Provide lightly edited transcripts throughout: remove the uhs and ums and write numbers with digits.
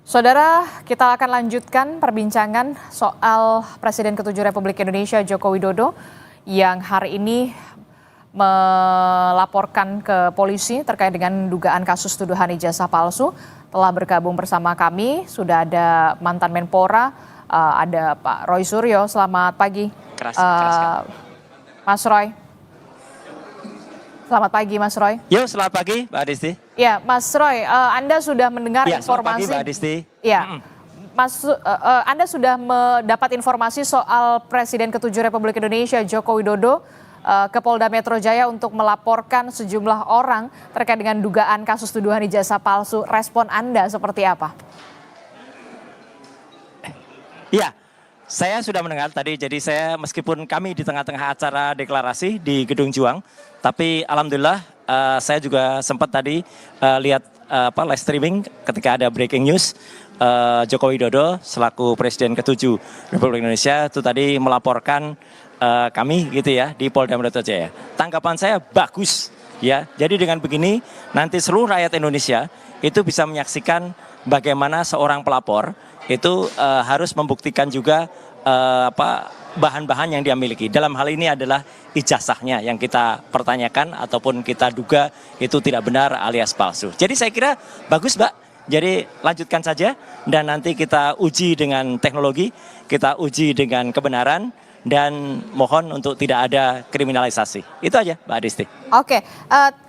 Saudara, kita akan lanjutkan perbincangan soal Presiden ke-7 Republik Indonesia Joko Widodo yang hari ini melaporkan ke polisi terkait dengan dugaan kasus tuduhan ijazah palsu. Telah bergabung bersama kami, sudah ada mantan Menpora, ada Pak Roy Suryo. Selamat pagi, Mas Roy. Selamat pagi, Mas Roy. Yo, selamat pagi, Mbak Adisti. Ya, Mas Roy, Anda sudah mendengar informasi. Selamat pagi, Mbak Adisti. Ya, Anda sudah mendapat informasi soal Presiden ke-7 Republik Indonesia Joko Widodo ke Polda Metro Jaya untuk melaporkan sejumlah orang terkait dengan dugaan kasus tuduhan ijazah palsu. Respon Anda seperti apa? Iya, saya sudah mendengar tadi. Jadi saya meskipun kami di tengah-tengah acara deklarasi di Gedung Juang, tapi alhamdulillah saya juga sempat tadi lihat live streaming ketika ada breaking news Joko Widodo selaku Presiden ke-7 Republik Indonesia itu tadi melaporkan kami gitu ya di Polda Metro Jaya. Tanggapan saya bagus ya. Jadi dengan begini nanti seluruh rakyat Indonesia itu bisa menyaksikan bagaimana seorang pelapor itu harus membuktikan juga bahan-bahan yang dia miliki. Dalam hal ini adalah ijazahnya yang kita pertanyakan ataupun kita duga itu tidak benar alias palsu. Jadi saya kira bagus, Mbak. Jadi lanjutkan saja dan nanti kita uji dengan teknologi, kita uji dengan kebenaran dan mohon untuk tidak ada kriminalisasi. Itu aja, Mbak Adisti. Oke,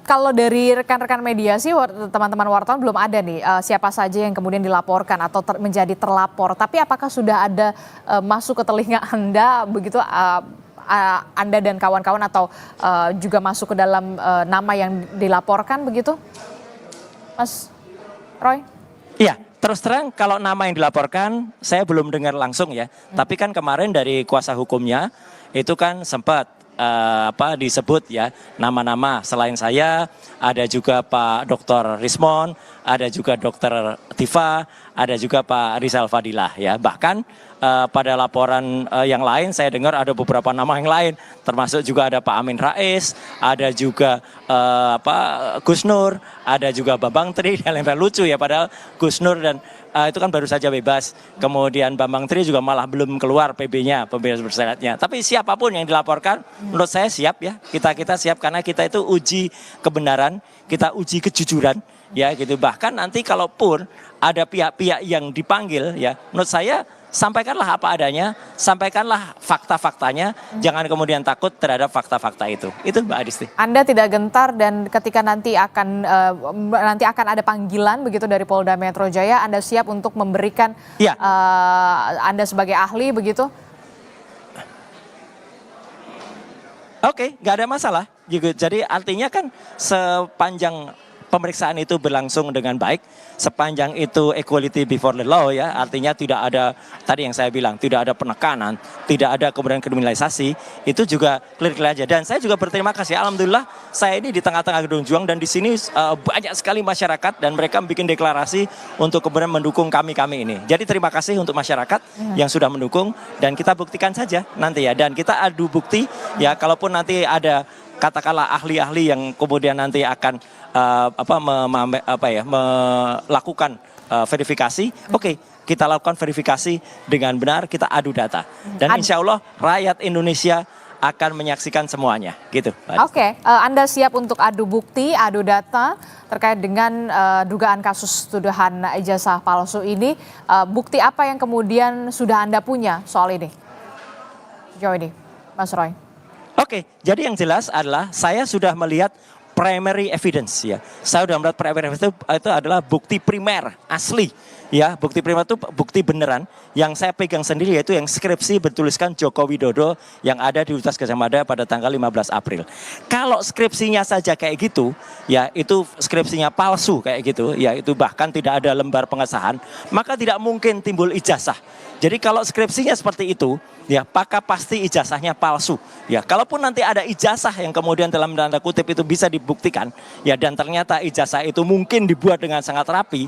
kalau dari rekan-rekan media sih teman-teman wartawan belum ada nih siapa saja yang kemudian dilaporkan atau menjadi terlapor. Tapi apakah sudah ada masuk ke telinga Anda begitu Anda dan kawan-kawan atau juga masuk ke dalam nama yang dilaporkan begitu, Mas Roy? Iya, terus terang kalau nama yang dilaporkan saya belum dengar langsung ya. Tapi kan kemarin dari kuasa hukumnya itu kan sempat disebut ya nama-nama selain saya, ada juga Pak Dr. Rismon, ada juga Dr. Tifa, ada juga Pak Rizal Fadilah ya. Bahkan pada laporan yang lain saya dengar ada beberapa nama yang lain, termasuk juga ada Pak Amin Rais, ada juga Gus Nur, ada juga Bambang Tri dan lain-lain. Lucu ya, padahal Gus Nur dan itu kan baru saja bebas. Kemudian Bambang Tri juga malah belum keluar PB-nya, pembebasan bersyaratnya. Tapi siapapun yang dilaporkan, menurut saya siap ya. Kita siap karena kita itu uji kebenaran, kita uji kejujuran ya gitu. Bahkan nanti kalaupun ada pihak-pihak yang dipanggil ya, menurut saya sampaikanlah apa adanya, sampaikanlah fakta-faktanya, jangan kemudian takut terhadap fakta-fakta itu. Itu Mbak Adisti. Anda tidak gentar dan ketika nanti akan ada panggilan begitu dari Polda Metro Jaya, Anda siap untuk memberikan ya. Anda sebagai ahli begitu? Oke, nggak ada masalah. Jadi artinya kan sepanjang pemeriksaan itu berlangsung dengan baik, sepanjang itu equality before the law ya, artinya tidak ada, tadi yang saya bilang, tidak ada penekanan, tidak ada kemudian kriminalisasi, itu juga clear aja. Dan saya juga berterima kasih, alhamdulillah saya ini di tengah-tengah Gedung Juang dan di sini banyak sekali masyarakat dan mereka bikin deklarasi untuk kemudian mendukung kami ini. Jadi terima kasih untuk masyarakat yang sudah mendukung dan kita buktikan saja nanti ya, dan kita adu bukti ya, kalaupun nanti ada katakanlah ahli-ahli yang kemudian nanti akan melakukan verifikasi, oke, kita lakukan verifikasi dengan benar, kita adu data dan insya Allah rakyat Indonesia akan menyaksikan semuanya gitu. Oke, Anda siap untuk adu bukti, adu data terkait dengan dugaan kasus tuduhan ijazah palsu ini. Bukti apa yang kemudian sudah Anda punya soal ini sejauh ini, Mas Roy? Oke, jadi yang jelas adalah saya sudah melihat primary evidence ya. Saya sudah melihat primary evidence itu adalah bukti primer asli ya. Bukti primer itu bukti beneran yang saya pegang sendiri, yaitu yang skripsi bertuliskan Joko Widodo yang ada di Universitas Gadjah Mada pada tanggal 15 April. Kalau skripsinya saja kayak gitu ya, itu skripsinya palsu kayak gitu ya, itu bahkan tidak ada lembar pengesahan, maka tidak mungkin timbul ijazah. Jadi kalau skripsinya seperti itu ya, maka pasti ijazahnya palsu ya. Kalaupun nanti ada ijazah yang kemudian dalam tanda kutip itu bisa dibuktikan ya, dan ternyata ijazah itu mungkin dibuat dengan sangat rapi,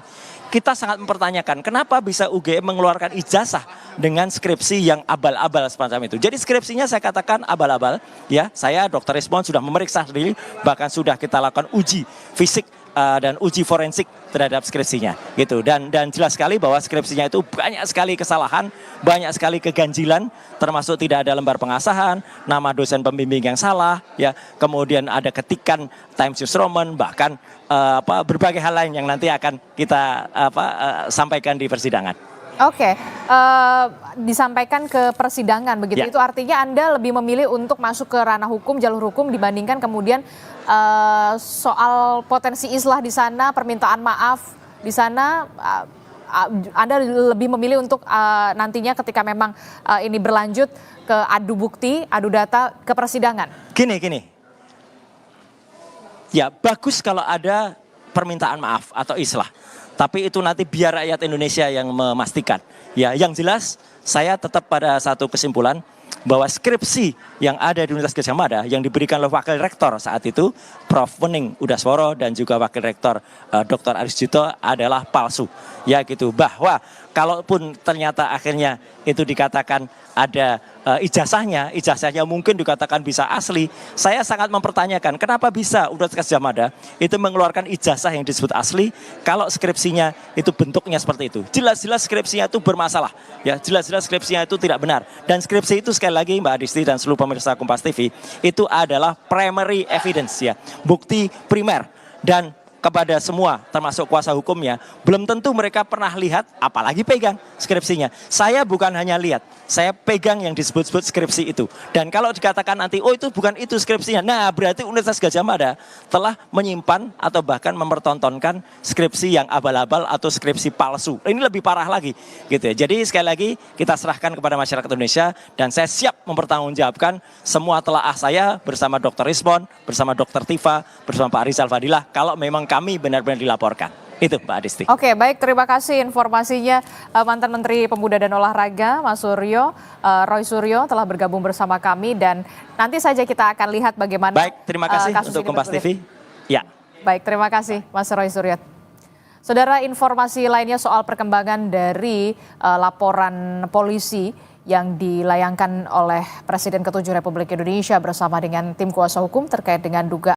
kita sangat mempertanyakan kenapa bisa UGM mengeluarkan ijazah dengan skripsi yang abal-abal semacam itu. Jadi skripsinya saya katakan abal-abal ya. Saya Dr. Rismon sudah memeriksa sendiri, bahkan sudah kita lakukan uji fisik dan uji forensik terhadap skripsinya gitu. Dan jelas sekali bahwa skripsinya itu banyak sekali kesalahan, banyak sekali keganjilan, termasuk tidak ada lembar pengasahan, nama dosen pembimbing yang salah, ya, kemudian ada ketikan Times New Roman, bahkan berbagai hal lain yang nanti akan kita sampaikan di persidangan. Oke, disampaikan ke persidangan begitu. Ya. Itu artinya Anda lebih memilih untuk masuk ke ranah hukum, jalur hukum dibandingkan kemudian soal potensi islah di sana, permintaan maaf di sana. Anda lebih memilih untuk nantinya ketika memang ini berlanjut ke adu bukti, adu data ke persidangan. Gini. Ya, bagus kalau ada permintaan maaf atau islah. Tapi itu nanti biar rakyat Indonesia yang memastikan. Ya, yang jelas saya tetap pada satu kesimpulan bahwa skripsi yang ada di Universitas Gadjah Mada yang diberikan oleh Wakil Rektor saat itu, Prof. Wening Udasworo dan juga Wakil Rektor Dr. Aris Jito adalah palsu. Ya gitu, bahwa kalaupun ternyata akhirnya itu dikatakan ada ijazahnya mungkin dikatakan bisa asli. Saya sangat mempertanyakan kenapa bisa Universitas Gadjah Mada itu mengeluarkan ijazah yang disebut asli kalau skripsinya itu bentuknya seperti itu. Jelas-jelas skripsinya itu bermasalah. Ya, jelas-jelas skripsinya itu tidak benar. Dan skripsi itu sekali lagi Mbak Adisti dan seluruh pemirsa Kompas TV itu adalah primary evidence, ya, bukti primer. Dan kepada semua termasuk kuasa hukumnya, belum tentu mereka pernah lihat apalagi pegang skripsinya. Saya bukan hanya lihat, saya pegang yang disebut-sebut skripsi itu. Dan kalau dikatakan nanti, oh itu bukan itu skripsinya, nah berarti Universitas Gadjah Mada telah menyimpan atau bahkan mempertontonkan skripsi yang abal-abal atau skripsi palsu. Ini lebih parah lagi gitu ya. Jadi sekali lagi kita serahkan kepada masyarakat Indonesia dan saya siap mempertanggungjawabkan semua telaah saya bersama Dr. Rismon, bersama Dr. Tifa, bersama Pak Rizal Fadilah kalau memang kami benar-benar dilaporkan. Itu Pak Adisti. Oke, baik, terima kasih informasinya mantan Menteri Pemuda dan Olahraga Mas Suryo, Roy Suryo telah bergabung bersama kami dan nanti saja kita akan lihat bagaimana. Baik, terima kasih untuk Kompas TV. Ya. Baik, terima kasih Mas Roy Suryo. Saudara, informasi lainnya soal perkembangan dari laporan polisi yang dilayangkan oleh Presiden ke-7 Republik Indonesia bersama dengan tim kuasa hukum terkait dengan dugaan